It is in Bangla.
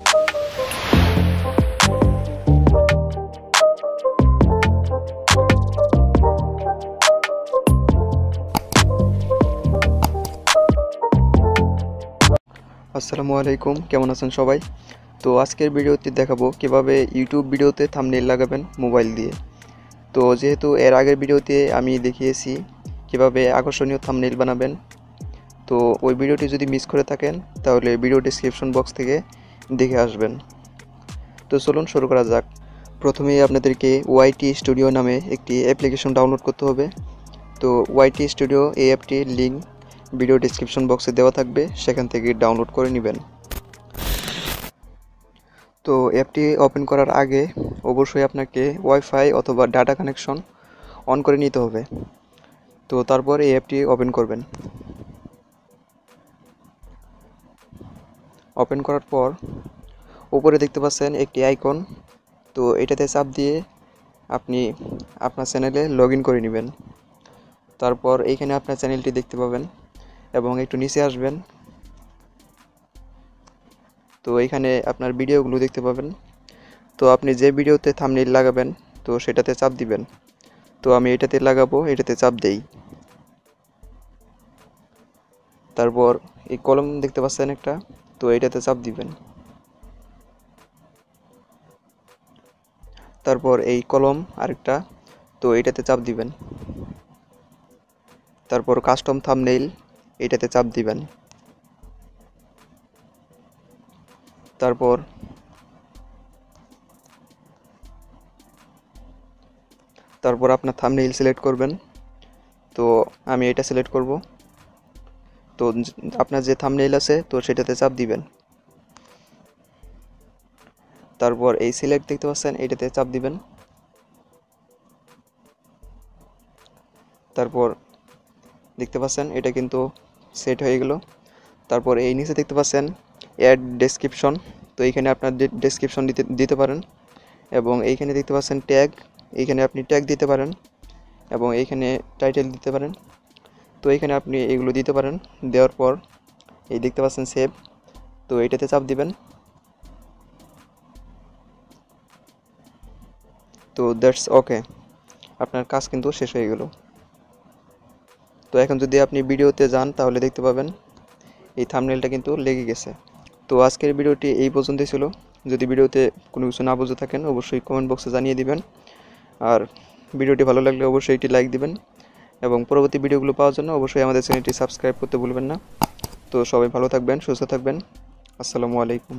আসসালামু আলাইকুম, কেমন আছেন সবাই? তো আজকের ভিডিওতে দেখাবো কিভাবে ইউটিউব ভিডিওতে থাম্বনেইল লাগাবেন মোবাইল দিয়ে। তো যেহেতু এর আগের ভিডিওতে আমি দেখিয়েছি কিভাবে আকর্ষণীয় থাম্বনেইল বানাবেন, তো ওই ভিডিওটি যদি মিস করে থাকেন তাহলে ভিডিও ডেসক্রিপশন বক্স থেকে দেখে আসবেন। তো চলুন শুরু করা যাক। প্রথমেই আপনাদেরকে ওয়াইটি স্টুডিও নামে একটি অ্যাপ্লিকেশন ডাউনলোড করতে হবে। তো ওয়াইটি স্টুডিও এই অ্যাপটির লিঙ্ক ভিডিও ডেসক্রিপশন বক্সে দেওয়া থাকবে, সেখান থেকে ডাউনলোড করে নেবেন। তো অ্যাপটি ওপেন করার আগে অবশ্যই আপনাকে ওয়াইফাই অথবা ডাটা কানেকশন অন করে নিতে হবে। তো তারপর এই অ্যাপটি ওপেন করবেন। ওপেন করার পর উপরে দেখতে পাচ্ছেন একটি আইকন, তো এটাতে চাপ দিয়ে আপনি আপনার চ্যানেলে লগ ইন করে নেবেন। তারপর এইখানে আপনার চ্যানেলটি দেখতে পাবেন এবং একটু নিচে আসবেন, তো এইখানে আপনার ভিডিওগুলো দেখতে পাবেন। তো আপনি যে ভিডিওতে থাম্বনেইল লাগাবেন তো সেটাতে চাপ দিবেন। তো আমি এটাতে লাগাবো, এটাতে চাপ দেই। তারপর এই কলম দেখতে পাচ্ছেন একটা, তো এটাতে চাপ দিবেন। তারপর এই কলম আরেকটা, তো এটাতে চাপ দিবেন। তারপর কাস্টম থাম্বনেইল, এটাতে চাপ দিবেন। তারপর আপনার থাম্বনেইল সিলেক্ট করবেন। তো আমি এটা সিলেক্ট করব। তো আপনার যে থাম্বনেইল আছে তো সেটাতে চাপ দিবেন। তারপর এই সিলেক্ট দেখতে পাচ্ছেন, এটাতে চাপ দিবেন। তারপর দেখতে পাচ্ছেন এটা কিন্তু সেট হয়ে গেল। তারপর এই নিচে দেখতে পাচ্ছেন অ্যাড ডেসক্রিপশন, তো এইখানে আপনার ডেসক্রিপশন দিতে পারেন। এবং এইখানে দেখতে পাচ্ছেন ট্যাগ, এইখানে আপনি ট্যাগ দিতে পারেন এবং এইখানে টাইটেল দিতে পারেন। তো এইখানে আপনি এগুলো দিতে পারেন। দেওয়ার পর এই দেখতে পাচ্ছেন সেভ, তো এইটাতে চাপ দিবেন। তো দ্যাটস ওকে, আপনার কাজ কিন্তু শেষ হয়ে গেল। তো এখন যদি আপনি ভিডিওতে যান তাহলে দেখতে পাবেন এই থাম্বনেইলটা কিন্তু লেগে গেছে। তো আজকের ভিডিওটি এই পর্যন্তই ছিল। যদি ভিডিওতে কোনো কিছু না বুঝে থাকেন অবশ্যই কমেন্ট বক্সে জানিয়ে দিবেন। আর ভিডিওটি ভালো লাগলে অবশ্যই একটি লাইক দিবেন এবং পরবর্তী ভিডিওগুলো পাওয়ার জন্য অবশ্যই আমাদের চ্যানেলটি সাবস্ক্রাইব করতে ভুলবেন না। তো সবাই ভালো থাকবেন, সুস্থ থাকবেন। আসসালামু আলাইকুম।